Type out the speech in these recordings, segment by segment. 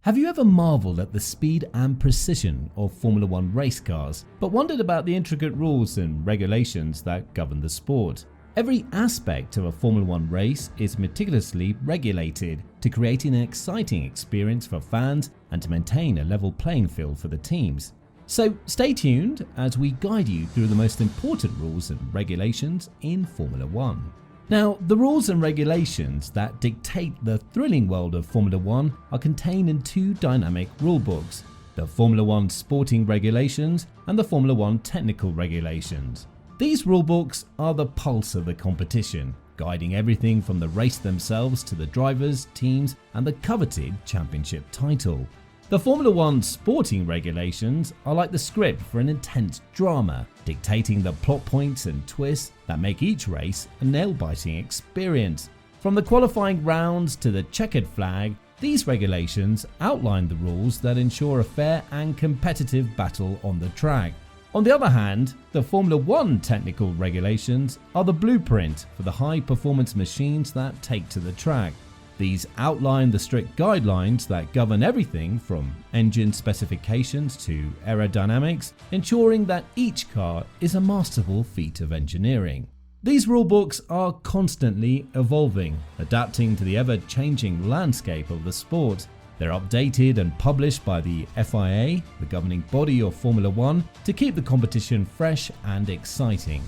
Have you ever marveled at the speed and precision of Formula One race cars, but wondered about the intricate rules and regulations that govern the sport? Every aspect of a Formula One race is meticulously regulated to create an exciting experience for fans and to maintain a level playing field for the teams. So stay tuned as we guide you through the most important rules and regulations in Formula One. Now, the rules and regulations that dictate the thrilling world of Formula One are contained in two dynamic rulebooks: the Formula One Sporting Regulations and the Formula One Technical Regulations. These rulebooks are the pulse of the competition, guiding everything from the race themselves to the drivers, teams, and the coveted championship title. The Formula One Sporting Regulations are like the script for an intense drama, dictating the plot points and twists that make each race a nail-biting experience. From the qualifying rounds to the checkered flag, these regulations outline the rules that ensure a fair and competitive battle on the track. On the other hand, the Formula One Technical Regulations are the blueprint for the high-performance machines that take to the track. These outline the strict guidelines that govern everything from engine specifications to aerodynamics, ensuring that each car is a masterful feat of engineering. These rulebooks are constantly evolving, adapting to the ever-changing landscape of the sport. They're updated and published by the FIA, the governing body of Formula One, to keep the competition fresh and exciting.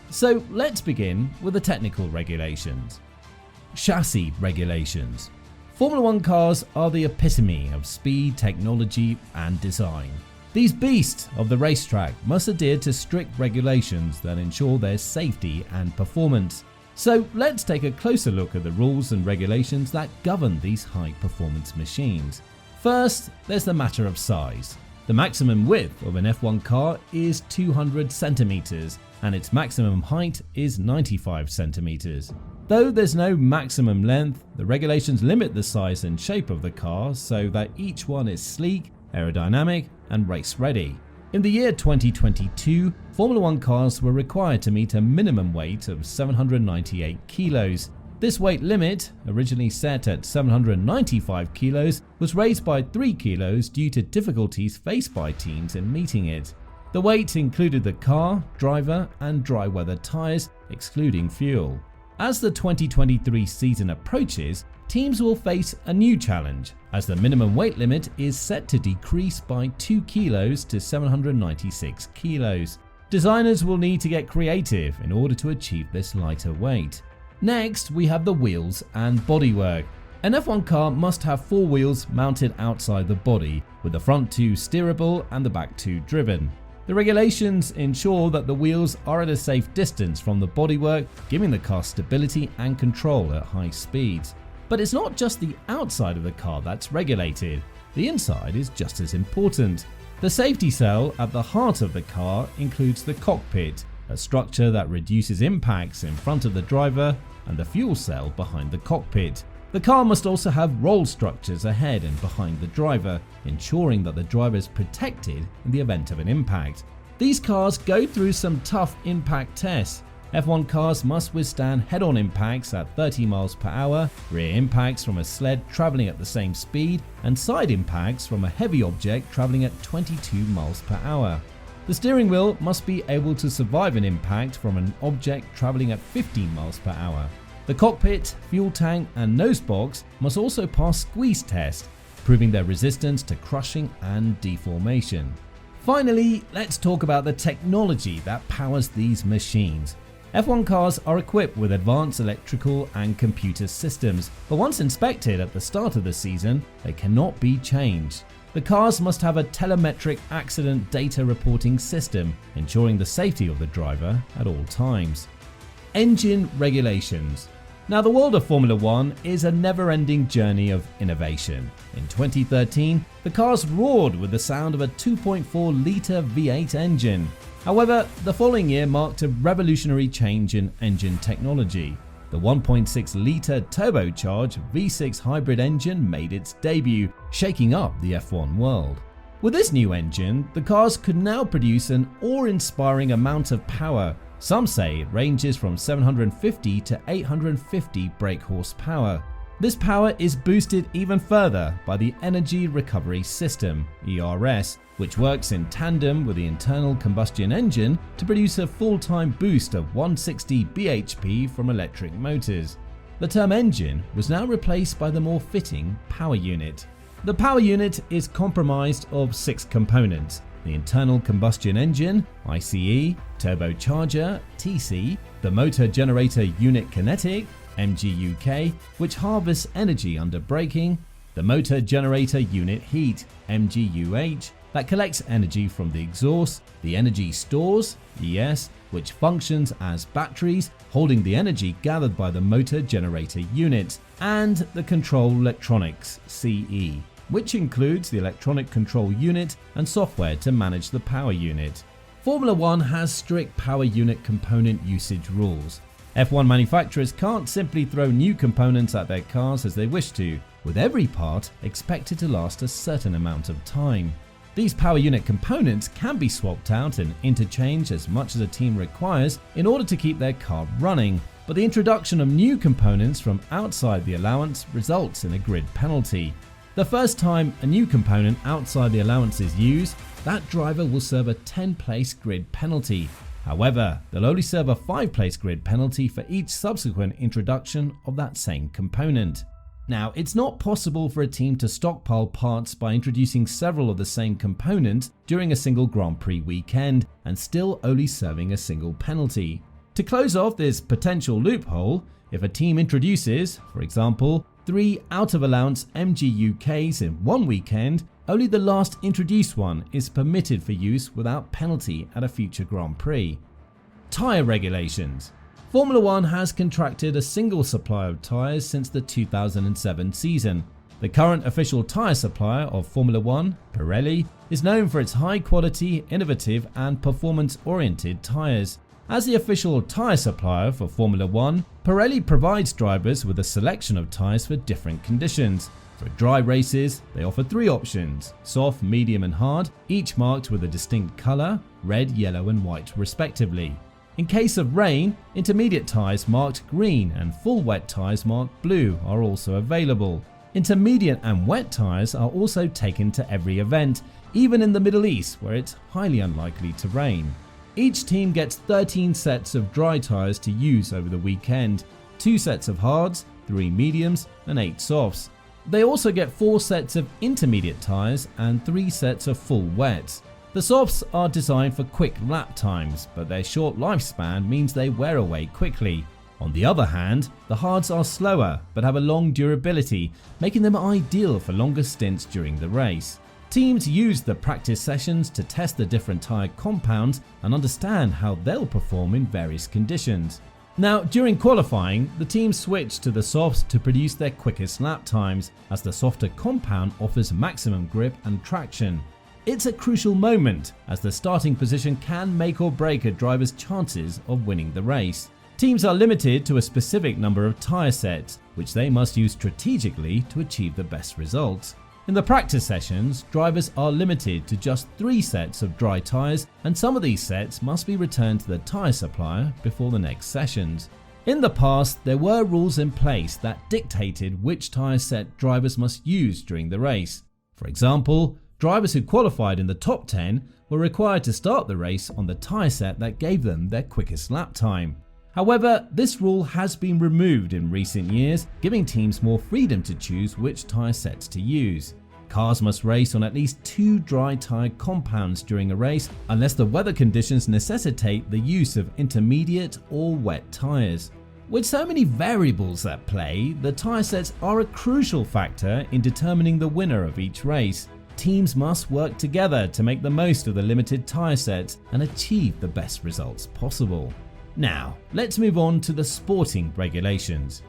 So let's begin with the technical regulations. Chassis regulations. Formula One cars are the epitome of speed, technology, and design. These beasts of the racetrack must adhere to strict regulations that ensure their safety and performance. So let's take a closer look at the rules and regulations that govern these high-performance machines. First, there's the matter of size. The maximum width of an F1 car is 200 centimeters, and its maximum height is 95 centimeters. Though there's no maximum length, the regulations limit the size and shape of the car so that each one is sleek, aerodynamic, and race-ready. In the year 2022, Formula One cars were required to meet a minimum weight of 798 kilos. This weight limit, originally set at 795 kilos, was raised by 3 kilos due to difficulties faced by teams in meeting it. The weight included the car, driver, and dry weather tyres, excluding fuel. As the 2023 season approaches, teams will face a new challenge, as the minimum weight limit is set to decrease by 2 kilos to 796 kilos. Designers will need to get creative in order to achieve this lighter weight. Next, we have the wheels and bodywork. An F1 car must have 4 wheels mounted outside the body, with the front 2 steerable and the back 2 driven. The regulations ensure that the wheels are at a safe distance from the bodywork, giving the car stability and control at high speeds. But it's not just the outside of the car that's regulated. The inside is just as important. The safety cell at the heart of the car includes the cockpit, a structure that reduces impacts in front of the driver, and the fuel cell behind the cockpit. The car must also have roll structures ahead and behind the driver, ensuring that the driver is protected in the event of an impact. These cars go through some tough impact tests. F1 cars must withstand head-on impacts at 30 miles per hour, rear impacts from a sled traveling at the same speed, and side impacts from a heavy object traveling at 22 miles per hour. The steering wheel must be able to survive an impact from an object traveling at 15 miles per hour. The cockpit, fuel tank, and nose box must also pass squeeze tests, proving their resistance to crushing and deformation. Finally, let's talk about the technology that powers these machines. F1 cars are equipped with advanced electrical and computer systems, but once inspected at the start of the season, they cannot be changed. The cars must have a telemetric accident data reporting system, ensuring the safety of the driver at all times. Engine regulations. Now, the world of Formula One is a never-ending journey of innovation. In 2013, the cars roared with the sound of a 2.4-litre V8 engine. However, the following year marked a revolutionary change in engine technology. The 1.6-litre turbocharged V6 hybrid engine made its debut, shaking up the F1 world. With this new engine, the cars could now produce an awe-inspiring amount of power. Some say it ranges from 750 to 850 brake horsepower. This power is boosted even further by the Energy Recovery System, ERS, which works in tandem with the internal combustion engine to produce a full-time boost of 160 bhp from electric motors. The term engine was now replaced by the more fitting power unit. The power unit is comprised of 6 components: the internal combustion engine, ICE, turbocharger, TC, the motor generator unit kinetic, MGUK, which harvests energy under braking, the motor generator unit heat, MGUH, that collects energy from the exhaust, the energy stores, ES, which functions as batteries holding the energy gathered by the motor generator unit, and the control electronics, CE, which includes the electronic control unit and software to manage the power unit. Formula 1 has strict power unit component usage rules. F1 manufacturers can't simply throw new components at their cars as they wish to, with every part expected to last a certain amount of time. These power unit components can be swapped out and interchanged as much as a team requires in order to keep their car running, but the introduction of new components from outside the allowance results in a grid penalty. The first time a new component outside the allowance is used, that driver will serve a 10-place grid penalty. However, they'll only serve a 5-place grid penalty for each subsequent introduction of that same component. Now, it's not possible for a team to stockpile parts by introducing several of the same components during a single Grand Prix weekend and still only serving a single penalty. To close off this potential loophole, if a team introduces, for example, 3 out-of-allowance MGUKs in one weekend, only the last introduced one is permitted for use without penalty at a future Grand Prix. Tyre regulations. Formula 1 has contracted a single supplier of tyres since the 2007 season. The current official tyre supplier of Formula 1, Pirelli, is known for its high-quality, innovative and performance-oriented tyres. As the official tyre supplier for Formula 1, Pirelli provides drivers with a selection of tyres for different conditions. For dry races, they offer 3 options: soft, medium and hard, each marked with a distinct colour, red, yellow and white respectively. In case of rain, intermediate tyres marked green and full wet tyres marked blue are also available. Intermediate and wet tyres are also taken to every event, even in the Middle East where it's highly unlikely to rain. Each team gets 13 sets of dry tyres to use over the weekend, 2 sets of hards, 3 mediums and 8 softs. They also get 4 sets of intermediate tyres and 3 sets of full wets. The softs are designed for quick lap times, but their short lifespan means they wear away quickly. On the other hand, the hards are slower but have a long durability, making them ideal for longer stints during the race. Teams use the practice sessions to test the different tyre compounds and understand how they'll perform in various conditions. Now, during qualifying, the teams switch to the softs to produce their quickest lap times, as the softer compound offers maximum grip and traction. It's a crucial moment, as the starting position can make or break a driver's chances of winning the race. Teams are limited to a specific number of tyre sets, which they must use strategically to achieve the best results. In the practice sessions, drivers are limited to just 3 sets of dry tyres, and some of these sets must be returned to the tyre supplier before the next sessions. In the past, there were rules in place that dictated which tyre set drivers must use during the race. For example, drivers who qualified in the top 10 were required to start the race on the tyre set that gave them their quickest lap time. However, this rule has been removed in recent years, giving teams more freedom to choose which tyre sets to use. Cars must race on at least 2 dry tyre compounds during a race unless the weather conditions necessitate the use of intermediate or wet tyres. With so many variables at play, the tyre sets are a crucial factor in determining the winner of each race. Teams must work together to make the most of the limited tyre sets and achieve the best results possible. Now, let's move on to the sporting regulations.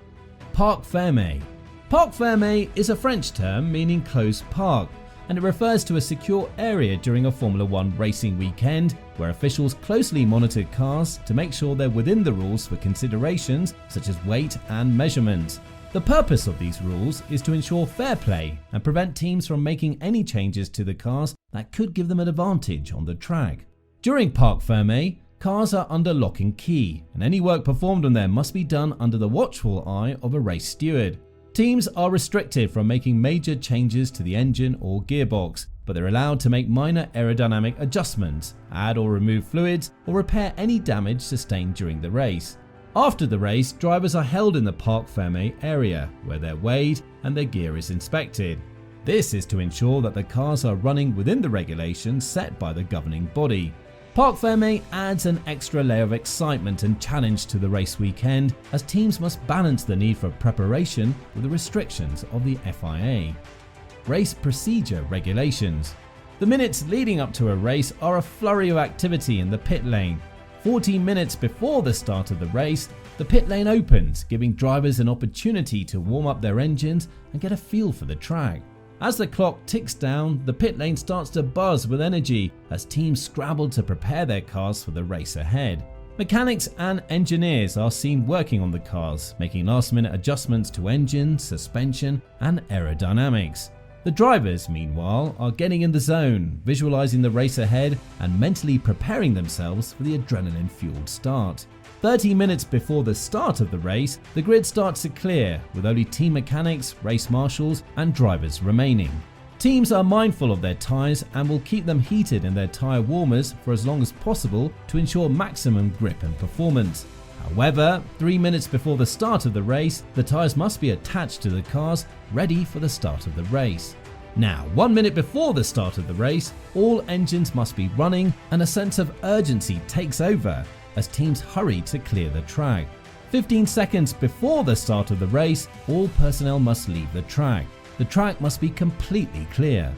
Parc Fermé. Parc Fermé is a French term meaning closed park, and it refers to a secure area during a Formula 1 racing weekend where officials closely monitor cars to make sure they're within the rules for considerations such as weight and measurement. The purpose of these rules is to ensure fair play and prevent teams from making any changes to the cars that could give them an advantage on the track. During Parc Fermé, cars are under lock and key, and any work performed on them must be done under the watchful eye of a race steward. Teams are restricted from making major changes to the engine or gearbox, but they're allowed to make minor aerodynamic adjustments, add or remove fluids, or repair any damage sustained during the race. After the race, drivers are held in the Parc Fermé area, where they're weighed and their gear is inspected. This is to ensure that the cars are running within the regulations set by the governing body. Parc Fermé adds an extra layer of excitement and challenge to the race weekend, as teams must balance the need for preparation with the restrictions of the FIA. Race procedure regulations. The minutes leading up to a race are a flurry of activity in the pit lane. 14 minutes before the start of the race, the pit lane opens, giving drivers an opportunity to warm up their engines and get a feel for the track. As the clock ticks down, the pit lane starts to buzz with energy as teams scramble to prepare their cars for the race ahead. Mechanics and engineers are seen working on the cars, making last-minute adjustments to engine, suspension, and aerodynamics. The drivers, meanwhile, are getting in the zone, visualizing the race ahead and mentally preparing themselves for the adrenaline-fueled start. 30 minutes before the start of the race, the grid starts to clear, with only team mechanics, race marshals, and drivers remaining. Teams are mindful of their tyres and will keep them heated in their tyre warmers for as long as possible to ensure maximum grip and performance. However, 3 minutes before the start of the race, the tyres must be attached to the cars, ready for the start of the race. Now, 1 minute before the start of the race, all engines must be running and a sense of urgency takes over as teams hurry to clear the track. 15 seconds before the start of the race, all personnel must leave the track. The track must be completely clear.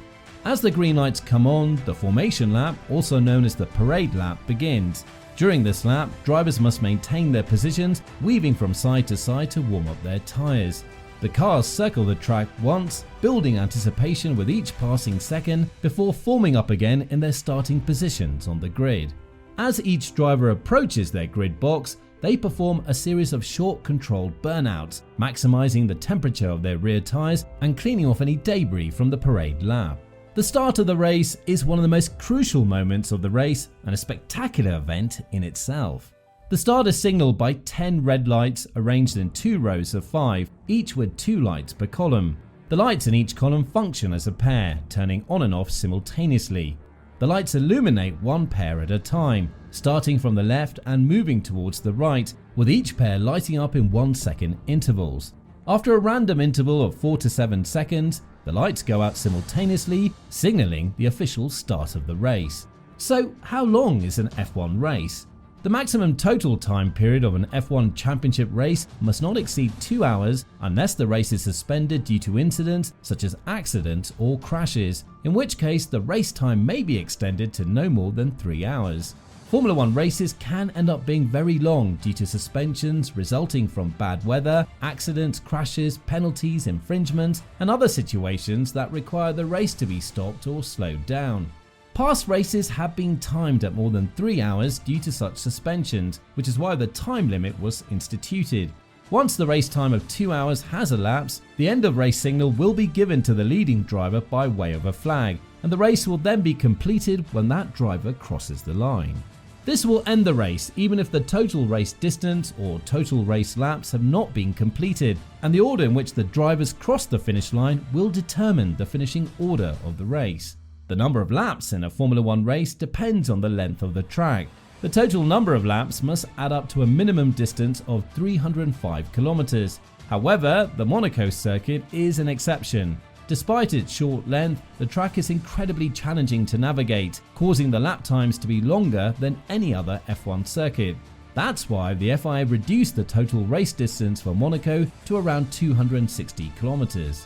As the green lights come on, the formation lap, also known as the parade lap, begins. During this lap, drivers must maintain their positions, weaving from side to side to warm up their tyres. The cars circle the track once, building anticipation with each passing second before forming up again in their starting positions on the grid. As each driver approaches their grid box, they perform a series of short controlled burnouts, maximizing the temperature of their rear tyres and cleaning off any debris from the parade lap. The start of the race is one of the most crucial moments of the race and a spectacular event in itself. The start is signaled by 10 red lights arranged in 2 rows of 5, each with 2 lights per column. The lights in each column function as a pair, turning on and off simultaneously. The lights illuminate one pair at a time, starting from the left and moving towards the right, with each pair lighting up in 1-second intervals. After a random interval of 4 to 7 seconds, the lights go out simultaneously, signaling the official start of the race. So, how long is an F1 race? The maximum total time period of an F1 championship race must not exceed 2 hours unless the race is suspended due to incidents such as accidents or crashes, in which case the race time may be extended to no more than 3 hours. Formula 1 races can end up being very long due to suspensions resulting from bad weather, accidents, crashes, penalties, infringements, and other situations that require the race to be stopped or slowed down. Past races have been timed at more than 3 hours due to such suspensions, which is why the time limit was instituted. Once the race time of 2 hours has elapsed, the end of race signal will be given to the leading driver by way of a flag, and the race will then be completed when that driver crosses the line. This will end the race even if the total race distance or total race laps have not been completed, and the order in which the drivers cross the finish line will determine the finishing order of the race. The number of laps in a Formula 1 race depends on the length of the track. The total number of laps must add up to a minimum distance of 305 kilometers. However, the Monaco circuit is an exception. Despite its short length, the track is incredibly challenging to navigate, causing the lap times to be longer than any other F1 circuit. That's why the FIA reduced the total race distance for Monaco to around 260 kilometers.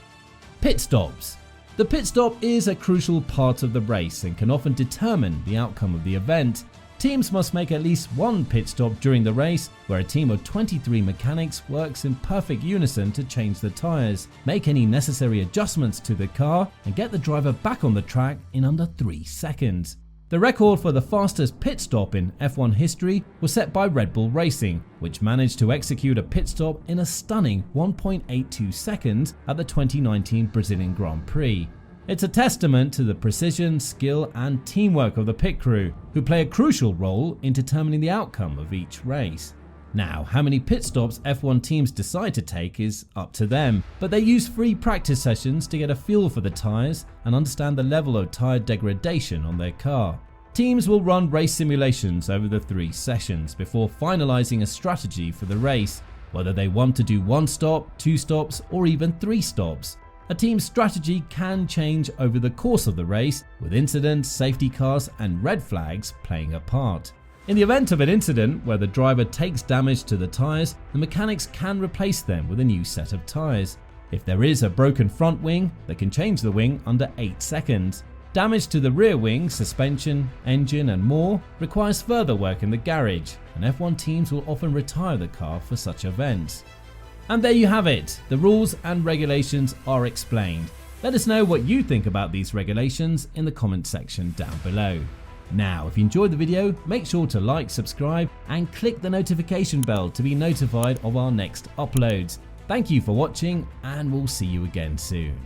Pit stops. The pit stop is a crucial part of the race and can often determine the outcome of the event. Teams must make at least one pit stop during the race, where a team of 23 mechanics works in perfect unison to change the tyres, make any necessary adjustments to the car, and get the driver back on the track in under 3 seconds. The record for the fastest pit stop in F1 history was set by Red Bull Racing, which managed to execute a pit stop in a stunning 1.82 seconds at the 2019 Brazilian Grand Prix. It's a testament to the precision, skill, and teamwork of the pit crew, who play a crucial role in determining the outcome of each race. Now, how many pit stops F1 teams decide to take is up to them, but they use free practice sessions to get a feel for the tyres and understand the level of tyre degradation on their car. Teams will run race simulations over the 3 sessions before finalising a strategy for the race, whether they want to do 1 stop, 2 stops, or even 3 stops. A team's strategy can change over the course of the race, with incidents, safety cars, and red flags playing a part. In the event of an incident where the driver takes damage to the tyres, the mechanics can replace them with a new set of tyres. If there is a broken front wing, they can change the wing under 8 seconds. Damage to the rear wing, suspension, engine and more requires further work in the garage, and F1 teams will often retire the car for such events. And there you have it, the rules and regulations are explained. Let us know what you think about these regulations in the comment section down below. Now, if you enjoyed the video, make sure to like, subscribe and click the notification bell to be notified of our next uploads. Thank you for watching and we'll see you again soon.